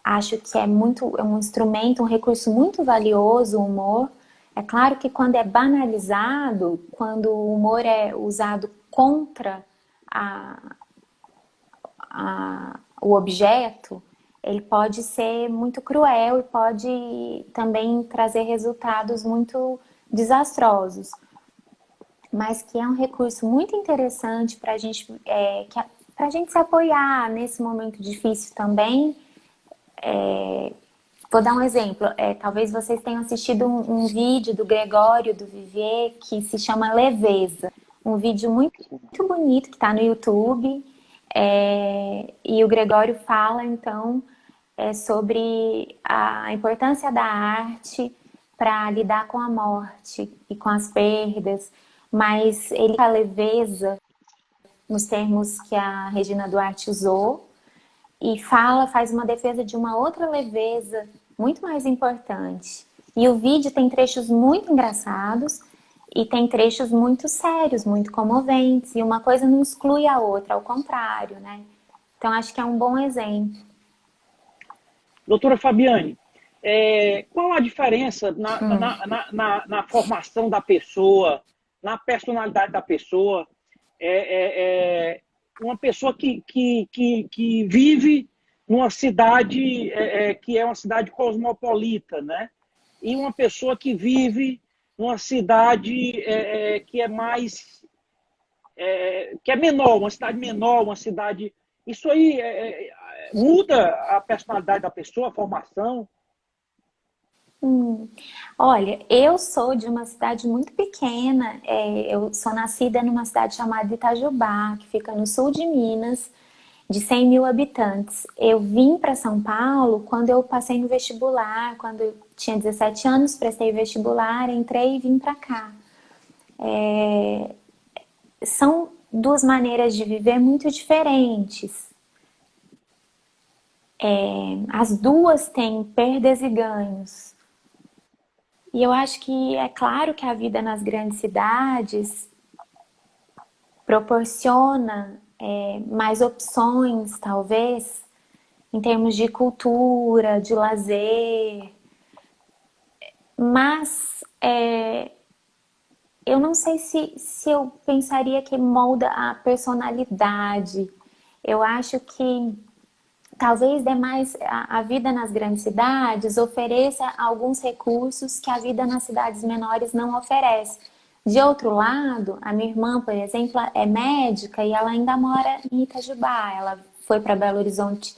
acho que é um instrumento, um recurso muito valioso, o humor. É claro que quando é banalizado, quando o humor é usado contra a, o objeto, ele pode ser muito cruel e pode também trazer resultados muito desastrosos. Mas que é um recurso muito interessante para a gente se apoiar nesse momento difícil também. Vou dar um exemplo. Talvez vocês tenham assistido um vídeo do Gregório, do Vivier, que se chama Leveza. Um vídeo muito bonito que está no YouTube. E o Gregório fala, então, sobre a importância da arte para lidar com a morte e com as perdas. Mas ele a leveza nos termos que a Regina Duarte usou, e faz uma defesa de uma outra leveza muito mais importante. E o vídeo tem trechos muito engraçados e tem trechos muito sérios, muito comoventes, e uma coisa não exclui a outra, ao contrário, né? Então acho que é um bom exemplo. Doutora Fabiane, qual a diferença na formação da pessoa, na personalidade da pessoa? Uma pessoa que vive numa cidade que é uma cidade cosmopolita, né? E uma pessoa que vive numa cidade que é mais que é menor, uma cidade menor, uma cidade. Isso aí muda a personalidade da pessoa, a formação. Olha, eu sou de uma cidade muito pequena. Eu sou nascida numa cidade chamada Itajubá, que fica no sul de Minas, de 100 mil habitantes. Eu vim para São Paulo quando eu passei no vestibular, quando eu tinha 17 anos, prestei vestibular, entrei e vim para cá. São duas maneiras de viver muito diferentes. As duas têm perdas e ganhos. E eu acho que é claro que a vida nas grandes cidades proporciona mais opções, talvez, em termos de cultura, de lazer. Mas eu não sei se eu pensaria que molda a personalidade. Eu acho que talvez dê mais a vida nas grandes cidades ofereça alguns recursos que a vida nas cidades menores não oferece. De outro lado, a minha irmã, por exemplo, é médica e ela ainda mora em Itajubá. Ela foi para Belo Horizonte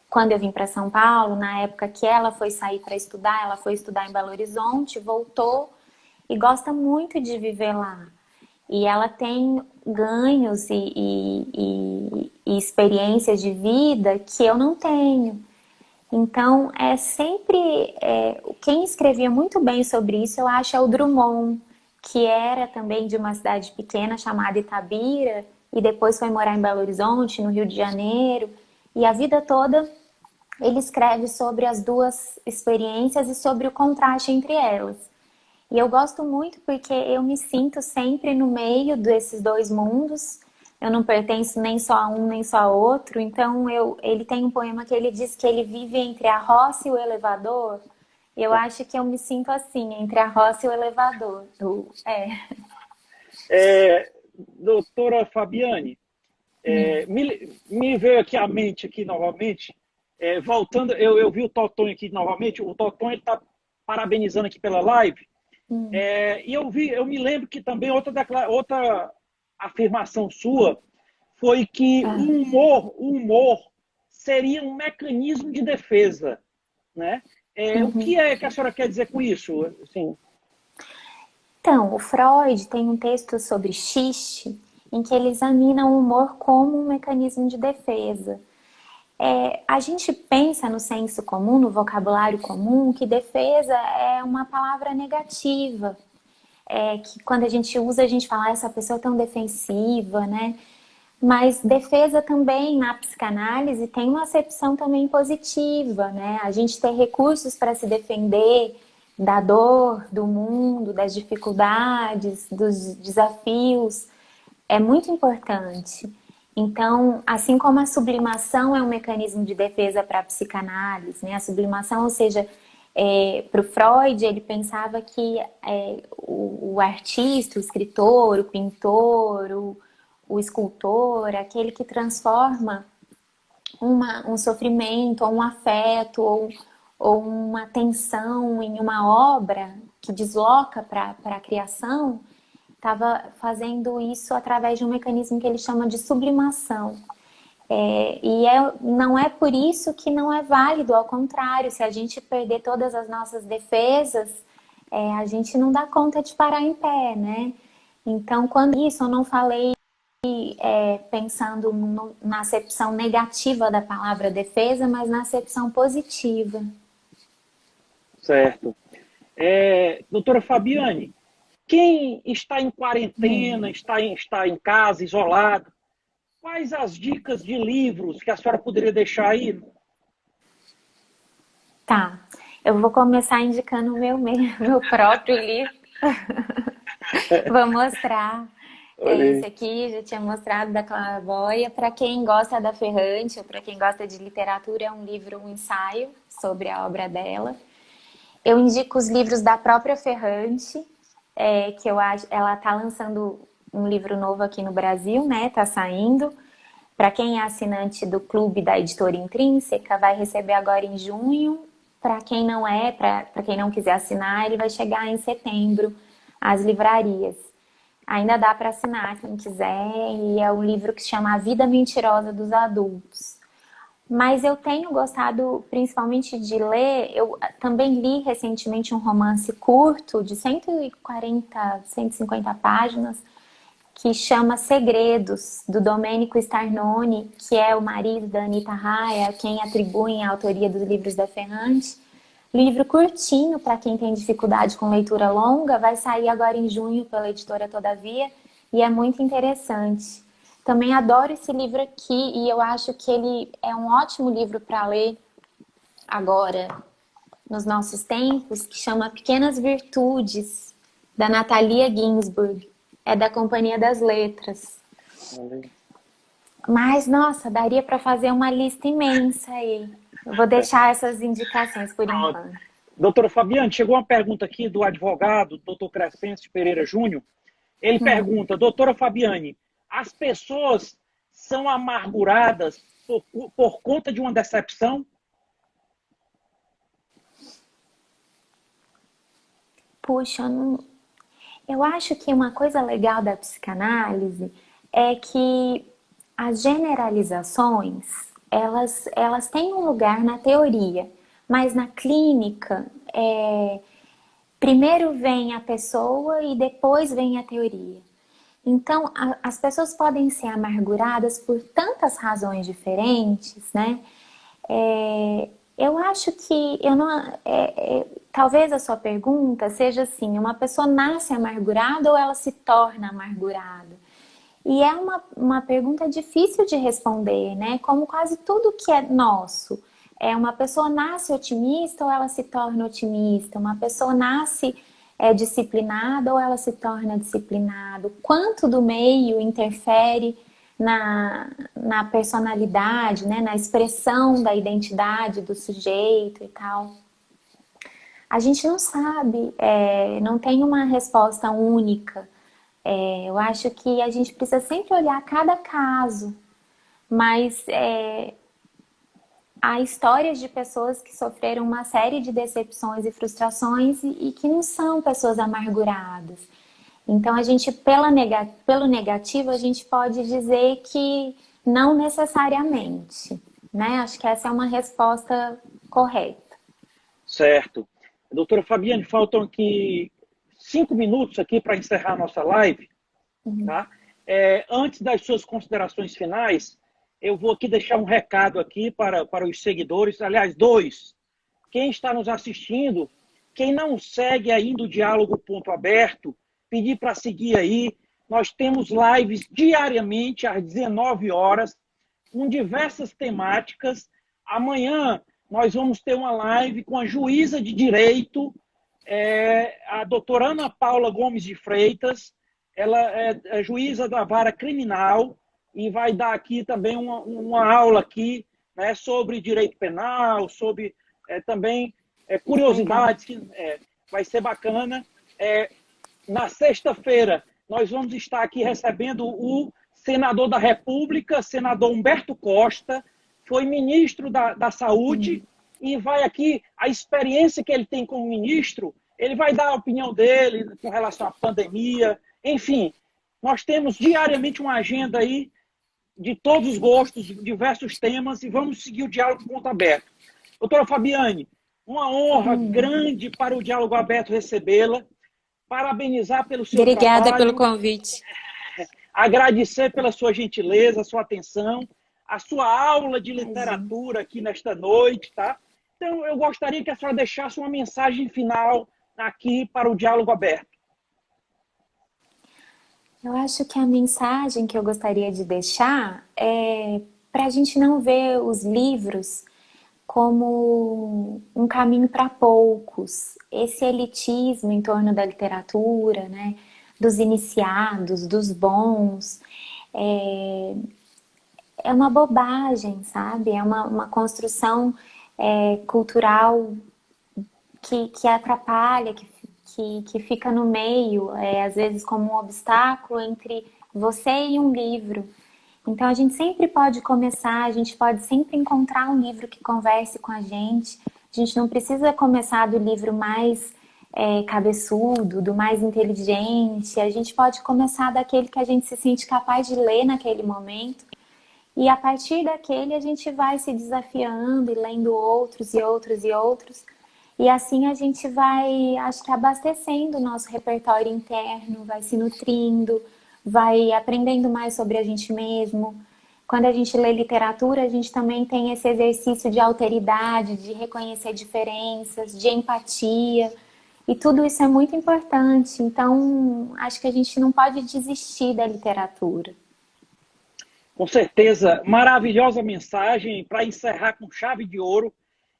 quando eu vim para São Paulo, na época que ela foi sair para estudar, ela foi estudar em Belo Horizonte, voltou e gosta muito de viver lá. E ela tem ganhos e experiências de vida que eu não tenho. Então, quem escrevia muito bem sobre isso, eu acho, é o Drummond, que era também de uma cidade pequena chamada Itabira, e depois foi morar em Belo Horizonte, no Rio de Janeiro. E a vida toda ele escreve sobre as duas experiências e sobre o contraste entre elas. E eu gosto muito porque eu me sinto sempre no meio desses dois mundos. Eu não pertenço nem só a um nem só a outro. Então ele tem um poema que ele diz que ele vive entre a roça e o elevador. E eu acho que eu me sinto assim, entre a roça e o elevador. Doutora Fabiane, me veio aqui à mente aqui novamente, voltando, eu vi o Totonho aqui novamente, o Totonho está parabenizando aqui pela live. E eu me lembro que também outra afirmação sua foi que o humor seria um mecanismo de defesa, né? O que é que a senhora quer dizer com isso? Assim? Então, o Freud tem um texto sobre xiste em que ele examina o humor como um mecanismo de defesa. A gente pensa no senso comum, no vocabulário comum, que defesa é uma palavra negativa. Que quando a gente usa, a gente fala, essa pessoa é tão defensiva, né? Mas defesa também na psicanálise tem uma acepção também positiva, né? A gente ter recursos para se defender da dor, do mundo, das dificuldades, dos desafios, é muito importante. Então, assim como a sublimação é um mecanismo de defesa para a psicanálise, né? A sublimação, ou seja, para o Freud, ele pensava que o artista, o escritor, o pintor, o escultor, aquele que transforma um sofrimento, ou um afeto, ou uma tensão em uma obra que desloca para a criação, estava fazendo isso através de um mecanismo que ele chama de sublimação. Não é por isso que não é válido, ao contrário, se a gente perder todas as nossas defesas, a gente não dá conta de parar em pé, né? Então, quando isso, eu não falei pensando na acepção negativa da palavra defesa, mas na acepção positiva. Certo. Doutora Fabiane, quem está em quarentena, está em casa, isolado, quais as dicas de livros que a senhora poderia deixar aí? Tá, eu vou começar indicando o meu próprio livro. Vou mostrar. Esse aqui já tinha mostrado da Claraboia. Para quem gosta da Ferrante, ou para quem gosta de literatura, é um livro, um ensaio sobre a obra dela. Eu indico os livros da própria Ferrante, que eu acho, ela está lançando um livro novo aqui no Brasil, né? Tá saindo. Para quem é assinante do clube da editora Intrínseca, vai receber agora em junho. Para quem não é, para quem não quiser assinar, ele vai chegar em setembro às livrarias. Ainda dá para assinar quem quiser, e é um livro que se chama A Vida Mentirosa dos Adultos. Mas eu tenho gostado principalmente de ler, eu também li recentemente um romance curto de 140, 150 páginas, que chama Segredos, do Domênico Starnone, que é o marido da Anita Raia, quem atribuem a autoria dos livros da Ferrante. Livro curtinho, para quem tem dificuldade com leitura longa, vai sair agora em junho pela editora Todavia, e é muito interessante. Também adoro esse livro aqui, e eu acho que ele é um ótimo livro para ler agora, nos nossos tempos, que chama Pequenas Virtudes, da Natalia Ginzburg. É da Companhia das Letras. Mas, nossa, daria para fazer uma lista imensa aí. Eu vou deixar essas indicações por enquanto. Doutora Fabiane, chegou uma pergunta aqui do advogado, doutor Crescente Pereira Júnior. Ele pergunta, doutora Fabiane, as pessoas são amarguradas por conta de uma decepção? Puxa, eu acho que uma coisa legal da psicanálise é que as generalizações, elas têm um lugar na teoria, mas na clínica, primeiro vem a pessoa e depois vem a teoria. Então, as pessoas podem ser amarguradas por tantas razões diferentes, né? Eu acho que talvez a sua pergunta seja assim: uma pessoa nasce amargurada ou ela se torna amargurada? E é uma pergunta difícil de responder, né? Como quase tudo que é nosso. Uma pessoa nasce otimista ou ela se torna otimista? Uma pessoa nasce disciplinada ou ela se torna disciplinada? Quanto do meio interfere na personalidade, né? Na expressão da identidade do sujeito e tal? A gente não sabe, não tem uma resposta única. Eu acho que a gente precisa sempre olhar cada caso, mas há histórias de pessoas que sofreram uma série de decepções e frustrações e que não são pessoas amarguradas. Então, a gente, pelo negativo, a gente pode dizer que não necessariamente, né? Acho que essa é uma resposta correta. Certo. Doutora Fabiane, faltam aqui 5 minutos aqui para encerrar a nossa live. Tá? Antes das suas considerações finais, eu vou aqui deixar um recado aqui para os seguidores, aliás, 2. Quem está nos assistindo, quem não segue ainda o Diálogo Ponto Aberto, pedir para seguir aí, nós temos lives diariamente às 19 horas, com diversas temáticas. Amanhã nós vamos ter uma live com a juíza de direito, a doutora Ana Paula Gomes de Freitas. Ela é juíza da vara criminal e vai dar aqui também uma aula aqui, né, sobre direito penal, sobre também curiosidades, que vai ser bacana. Na sexta-feira, nós vamos estar aqui recebendo o senador da República, senador Humberto Costa, foi ministro da Saúde, e vai aqui, a experiência que ele tem como ministro, ele vai dar a opinião dele com relação à pandemia, enfim. Nós temos diariamente uma agenda aí de todos os gostos, de diversos temas, e vamos seguir o diálogo com ponto aberto. Doutora Fabiane, uma honra grande para o Diálogo Aberto recebê-la, parabenizar pelo seu Obrigada trabalho, pelo convite. agradecer pela sua gentileza, a sua atenção, a sua aula de literatura aqui nesta noite, tá? Então, eu gostaria que a senhora deixasse uma mensagem final aqui para o Diálogo Aberto. Eu acho que a mensagem que eu gostaria de deixar é para a gente não ver os livros como um caminho para poucos. Esse elitismo em torno da literatura, né, dos iniciados, dos bons, é uma bobagem, sabe? É uma construção cultural que atrapalha, que fica no meio, às vezes como um obstáculo entre você e um livro. Então a gente sempre pode começar, a gente pode sempre encontrar um livro que converse com a gente. A gente não precisa começar do livro mais cabeçudo, do mais inteligente. A gente pode começar daquele que a gente se sente capaz de ler naquele momento. E a partir daquele a gente vai se desafiando e lendo outros e outros e outros. E assim a gente vai, acho que abastecendo o nosso repertório interno, vai se nutrindo, vai aprendendo mais sobre a gente mesmo. Quando a gente lê literatura, a gente também tem esse exercício de alteridade, de reconhecer diferenças, de empatia. E tudo isso é muito importante. Então, acho que a gente não pode desistir da literatura. Com certeza, maravilhosa mensagem para encerrar com chave de ouro.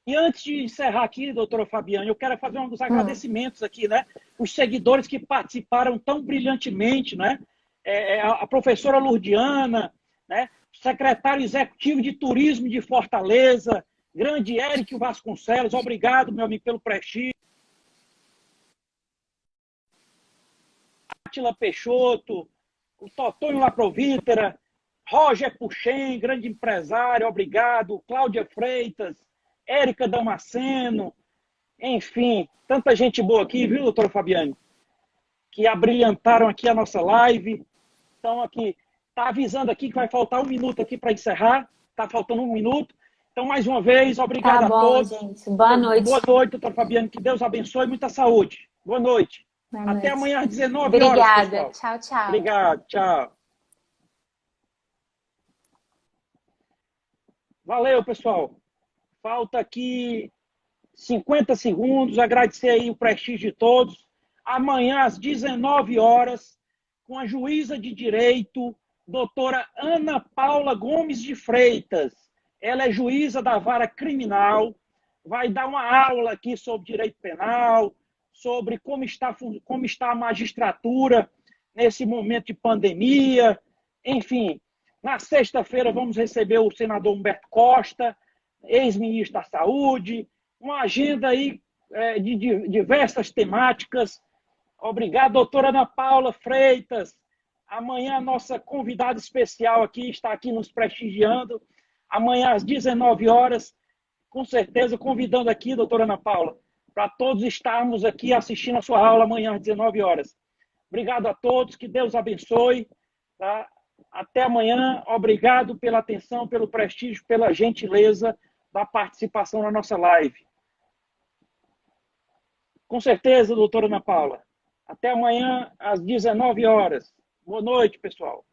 E antes de encerrar aqui, doutora Fabiane, eu quero fazer um dos agradecimentos aqui, né? Os seguidores que participaram tão brilhantemente, né? A professora Lourdiana, né? Secretário Executivo de Turismo de Fortaleza, grande Érico Vasconcelos, obrigado, meu amigo, pelo prestígio. Átila Peixoto, o Totonho Laprovítera, Roger Puchen, grande empresário, obrigado. Cláudia Freitas, Érica Damasceno, enfim, tanta gente boa aqui, viu, doutora Fabiane? Que abrilhantaram aqui a nossa live. Então, aqui, tá avisando aqui que vai faltar um minuto aqui para encerrar. Tá faltando um minuto. Então, mais uma vez, obrigado Tá bom, a todos. gente. Boa noite. Boa noite, doutora Fabiane. Que Deus abençoe e muita saúde. Boa noite. Boa Até noite. amanhã às 19 horas, Obrigada. pessoal. Tchau, tchau. Obrigado. Tchau. Valeu, pessoal. Falta aqui 50 segundos. Agradecer aí o prestígio de todos. Amanhã, às 19 horas, com a juíza de direito, doutora Ana Paula Gomes de Freitas. Ela é juíza da vara criminal. Vai dar uma aula aqui sobre direito penal, sobre como está a magistratura nesse momento de pandemia. Enfim, na sexta-feira vamos receber o senador Humberto Costa, ex-ministro da Saúde, uma agenda aí de diversas temáticas. Obrigado, doutora Ana Paula Freitas. Amanhã a nossa convidada especial aqui está aqui nos prestigiando. Amanhã às 19 horas, com certeza convidando aqui, doutora Ana Paula, para todos estarmos aqui assistindo a sua aula amanhã às 19 horas. Obrigado a todos, que Deus abençoe. Tá? Até amanhã. Obrigado pela atenção, pelo prestígio, pela gentileza da participação na nossa live. Com certeza, doutora Ana Paula. Até amanhã, às 19 horas. Boa noite, pessoal.